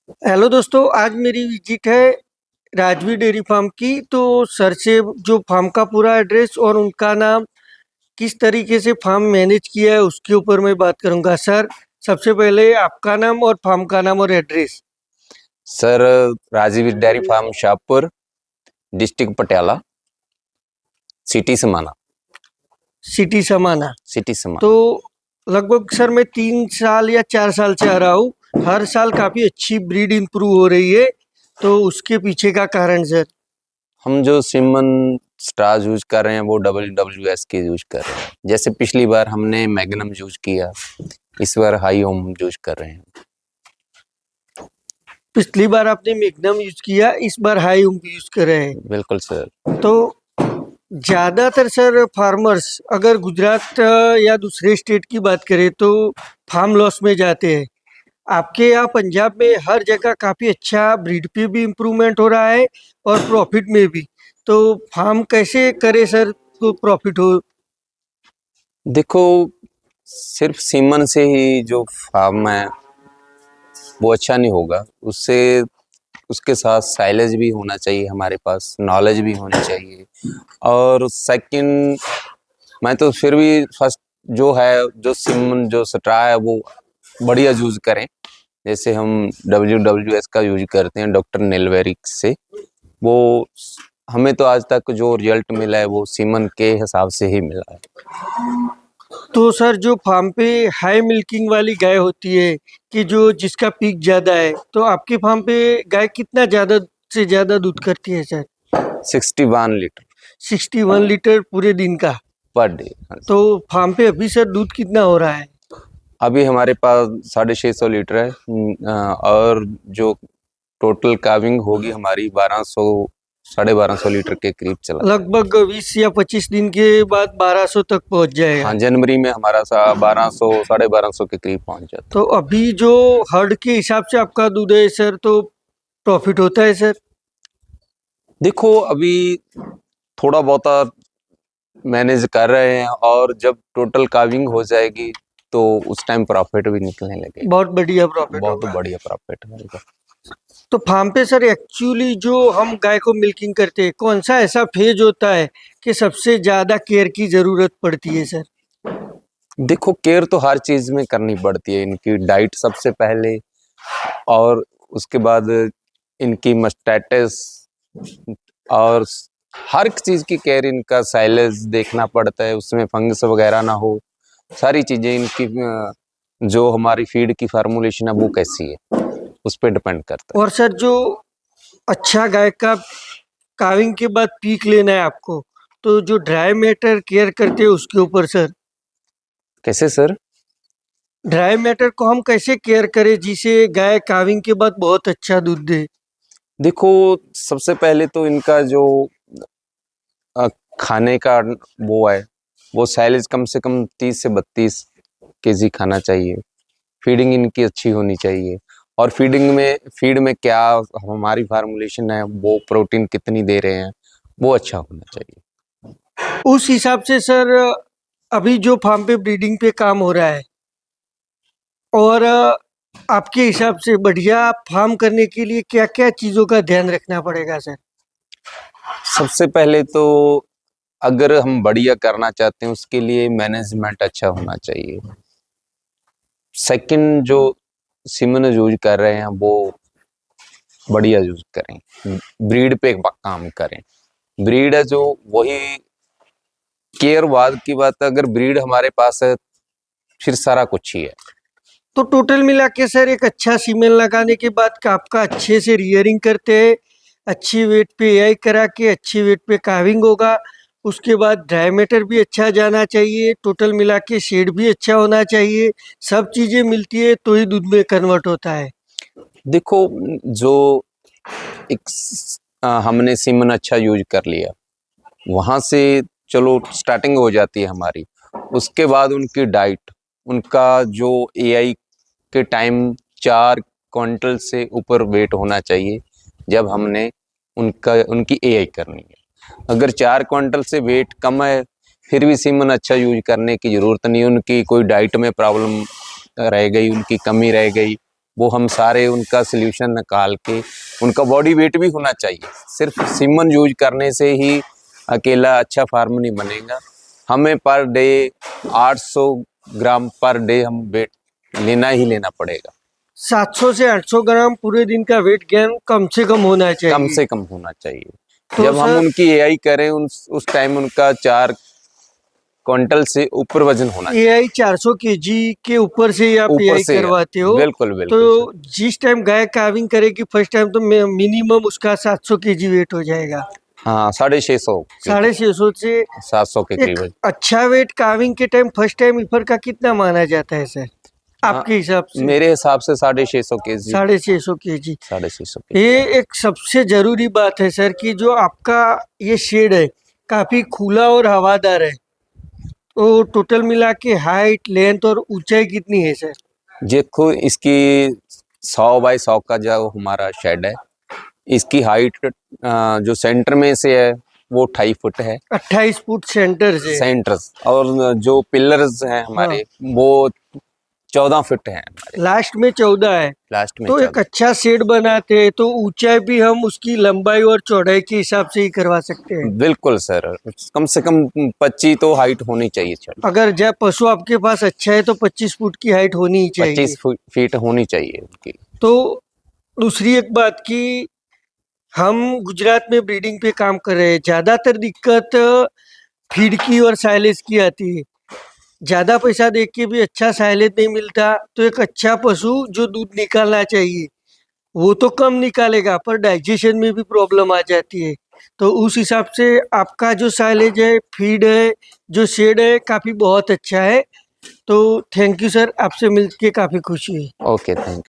Hello दोस्तों, आज मेरी विजिट है राजवी डेयरी फार्म की। तो सर से जो फार्म का पूरा एड्रेस और उनका नाम, किस तरीके से फार्म मैनेज किया है, उसके ऊपर मैं बात करूंगा। सर, सबसे पहले आपका नाम और फार्म का नाम और address. Sir, Rajiv dairy farm Shahpur, district Patiala, city Samana. City Samana. City Samana. तो लगभग सर मैं 3 साल या 4 साल से आ रहा हूँ। हर साल काफ़ी अच्छी ब्रीड इंप्रूव हो रही है, तो उसके पीछे का कारण सर? हम जो सिमन स्टार्स यूज कर रहे हैं वो WWS के यूज कर रहे हैं। जैसे पिछली बार हमने मैग्नम यूज किया, इस बार हाई होम यूज कर रहे हैं। पिछली बार आपने मैग्नम यूज किया, इस बार हाई यूज कर रहे हैं। बिल्कुल सर। तो ज़्यादातर सर फार्मर्स अगर गुजरात या दूसरे स्टेट की बात करें तो फार्म लॉस में जाते हैं। आपके यहाँ पंजाब में हर जगह काफ़ी अच्छा ब्रीड पे भी इम्प्रूवमेंट हो रहा है और प्रॉफिट में भी। तो फार्म कैसे करे सर तो प्रॉफिट हो? देखो, सिर्फ सीमन से ही जो फार्म है वो अच्छा नहीं होगा। उससे उसके साथ साइलेज भी होना चाहिए, हमारे पास नॉलेज भी होनी चाहिए। और सेकंड, मैं तो फिर भी फर्स्ट जो है, जो सिमन जो स्ट्रा है वो बढ़िया यूज करें। जैसे हम WWS का यूज करते हैं डॉक्टर नेलवेरिक से, वो हमें तो आज तक जो रिजल्ट मिला है वो सीमन के हिसाब से ही मिला है। तो सर जो फार्म पे हाई मिल्किंग वाली गाय होती है कि जो जिसका पीक ज़्यादा है, तो आपके फार्म पे गाय कितना ज़्यादा से ज़्यादा दूध करती है सर? 61 लीटर 61 लीटर पूरे दिन का पर डे। तो फार्म पे अभी सर दूध कितना हो रहा है? अभी हमारे पास 650 लीटर है। और जो टोटल काविंग होगी हमारी 1200 1250 लीटर के करीब चला। लगभग 20 या 25 दिन के बाद 1200 तक पहुंच जाएगा। हाँ, जनवरी में हमारा 1200 1250 के करीब पहुंच जाता तो अभी जो हर्ड के हिसाब से आपका दूध है सर, तो प्रॉफिट होता है सर? है। देखो, अभी थोड़ा बहुत मैनेज कर रहे हैं, और जब टोटल काविंग हो जाएगी तो उस टाइम प्रॉफिट भी निकलने लगेगा। बहुत बढ़िया प्रॉफिट बहुत होगा। बढ़िया प्रॉफिट मिलेगा। तो फार्म पे सर एक्चुअली जो हम गाय को मिल्किंग करते हैं, कौन सा ऐसा फेज होता है कि सबसे ज्यादा केयर की जरूरत पड़ती है सर? देखो, केयर तो हर चीज में करनी पड़ती है। इनकी डाइट सबसे पहले, और उसके बाद इनकी मस्टैटिस, और हर एक चीज की केयर। इनका साइलेज देखना पड़ता है, उसमें फंगस वगैरह ना हो। सारी चीजें इनकी जो हमारी फीड की फार्मूलेशन है वो कैसी है, उस पर डिपेंड करता है। और सर जो अच्छा गाय का काविंग के बाद पीक लेना है आपको, तो जो ड्राई मैटर केयर करते हैं उसके ऊपर सर? कैसे सर? ड्राई मैटर को हम कैसे केयर करें जिसे गाय काविंग के बाद बहुत अच्छा दूध दे? देखो, सबसे पहले तो इनका जो खाने का वो है, वो साइलेज कम से कम 30 से 32 केजी खाना चाहिए। फीडिंग इनकी अच्छी होनी चाहिए, और फीड में क्या हमारी फार्मूलेशन है, वो प्रोटीन कितनी दे रहे हैं, वो अच्छा होना चाहिए। उस हिसाब से सर अभी जो फार्म पे ब्रीडिंग पे काम हो रहा है, और आपके हिसाब से बढ़िया फार्म करने के लिए क्या क्या चीज़ों का ध्यान रखना पड़ेगा सर? सबसे पहले तो अगर हम बढ़िया करना चाहते हैं उसके लिए मैनेजमेंट अच्छा होना चाहिए। सेकंड, जो सीमन यूज कर रहे हैं वो बढ़िया यूज करें, ब्रीड पे काम करें। ब्रीड है जो, वही केयर बाद की बात है। अगर ब्रीड हमारे पास है फिर सारा कुछ ही है। तो टोटल मिला के सर एक अच्छा सीमेन लगाने के बाद का आपका अच्छे से रियरिंग करते हैं, अच्छी वेट पे एआई करा के अच्छी वेट पे काविंग होगा, उसके बाद ड्राई मैटर भी अच्छा जाना चाहिए, टोटल मिला के शेड भी अच्छा होना चाहिए। सब चीज़ें मिलती है तो ही दूध में कन्वर्ट होता है। देखो, जो एक हमने सीमन अच्छा यूज कर लिया, वहां से चलो स्टार्टिंग हो जाती है हमारी। उसके बाद उनकी डाइट, उनका जो एआई के टाइम 4 क्विंटल से ऊपर वेट होना चाहिए जब हमने उनकी एआई करनी है। अगर 4 क्विंटल से वेट कम है फिर भी सीमन अच्छा यूज करने की जरूरत नहीं है। उनकी कोई डाइट में प्रॉब्लम रह गई, उनकी कमी रह गई, वो हम सारे उनका सोल्यूशन निकाल के, उनका बॉडी वेट भी होना चाहिए। सिर्फ सीमन यूज करने से ही अकेला अच्छा फार्म नहीं बनेगा। हमें पर डे 800 ग्राम पर डे हम वेट लेना ही लेना पड़ेगा। 700 से 800 ग्राम पूरे दिन का वेट गेन कम से कम होना चाहिए। कम से कम होना चाहिए। तो जब हम सर- उनकी एआई करें उस टाइम उनका 4 क्विंटल से ऊपर वजन होना चाहिए। एआई 400 केजी के ऊपर से ही आप ऊपर एआई से करवाते हो। बिल्कुल बिल्कुल तो जिस टाइम गाय काविंग करेगी फर्स्ट टाइम तो मिनिमम उसका 700 केजी वेट हो जाएगा। हाँ 650 650 से 700 के एक करीब। अच्छा वेट काविंग के टाइम फर्स्ट टाइम ईफर का कितना माना जाता है सर आपके हिसाब से? मेरे हिसाब से 650 केजी। 650 केजी। 650 ये एक सबसे जरूरी बात है सर कि जो आपका ये शेड है काफी खुला और हवादार है, तो टोटल मिला के हाइट लेंथ और ऊंचाई कितनी है सर? देखो इसकी 100 बाय 100 का जो हमारा शेड है, इसकी हाइट जो सेंटर में से है वो 2.5 फुट है 28 फुट सेंटर से। सेंटर, और जो पिलर्स हैं हमारे वो 14 फुट हैं हमारे। लास्ट में 14 है। लास्ट में तो एक 14। अच्छा शेड बनाते हैं तो ऊंचाई भी हम उसकी लंबाई और चौड़ाई के हिसाब से ही करवा सकते हैं। बिल्कुल सर, कम से कम 25 तो हाइट होनी चाहिए। चलो अगर जब पशु आपके पास अच्छा है तो 25 फुट की हाइट होनी ही चाहिए। 25 फीट होनी चाहिए उनकी। तो दूसरी एक बात कि हम गुजरात में ब्रीडिंग पे काम कर रहे हैं, ज्यादातर दिक्कत फीड की और साइलेज की आती है। ज्यादा पैसा दे के भी अच्छा साइलेज नहीं मिलता, तो एक अच्छा पशु जो दूध निकालना चाहिए वो तो कम निकालेगा पर डाइजेशन में भी प्रॉब्लम आ जाती है। तो उस हिसाब से आपका जो साइलेज है, फीड है, जो शेड है काफी बहुत अच्छा है। तो थैंक यू सर, आपसे मिलके काफी खुशी हुई। Okay thank you.